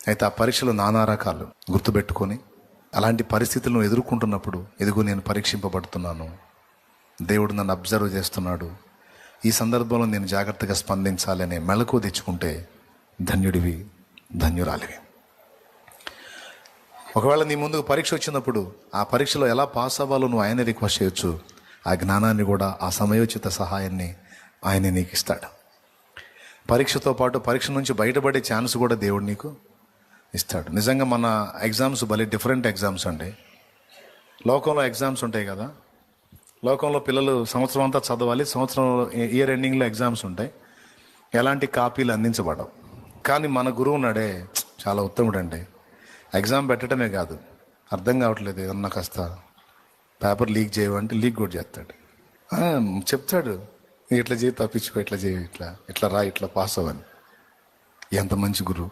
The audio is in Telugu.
అయితే ఆ పరీక్షలు నానా రకాలు గుర్తుపెట్టుకొని, అలాంటి పరిస్థితులను ఎదుర్కొంటున్నప్పుడు ఎదుగు నేను పరీక్షింపబడుతున్నాను, దేవుడు నన్ను అబ్జర్వ్ చేస్తున్నాడు, ఈ సందర్భంలో నేను జాగ్రత్తగా స్పందించాలి అనే మెళకువ తెచ్చుకుంటే ధన్యుడివి, ధన్యురాలివి. ఒకవేళ నీ ముందుకు పరీక్ష వచ్చినప్పుడు ఆ పరీక్షలో ఎలా పాస్ అవ్వాలో నువ్వు ఆయన రిక్వెస్ట్ చేయొచ్చు. ఆ జ్ఞానాన్ని కూడా, ఆ సమయోచిత సహాయాన్ని ఆయన నీకు ఇస్తాడు. పరీక్షతో పాటు పరీక్ష నుంచి బయటపడే ఛాన్స్ కూడా దేవుడు నీకు ఇస్తాడు. నిజంగా మన ఎగ్జామ్స్ భలే డిఫరెంట్ ఎగ్జామ్స్ అండి. లోకంలో ఎగ్జామ్స్ ఉంటాయి కదా, లోకంలో పిల్లలు సంవత్సరం అంతా చదవాలి, సంవత్సరం ఇయర్ ఎండింగ్లో ఎగ్జామ్స్ ఉంటాయి, ఎలాంటి కాపీలు అందించబడవు. కానీ మన గురువు ఉన్నాడే, చాలా ఉత్తముడు అండి. ఎగ్జామ్ పెట్టడమే కాదు, అర్థం కావట్లేదు ఏమన్నా కాస్త పేపర్ లీక్ చేయమంటే లీక్ కూడా చేస్తాడు. చెప్తాడు, ఇట్లా చేయి, తప్పించుకో, ఇట్లా చేయి, ఇట్లా రా, ఇట్లా పాస్ అవ్వని. ఎంత మంచి గురువు.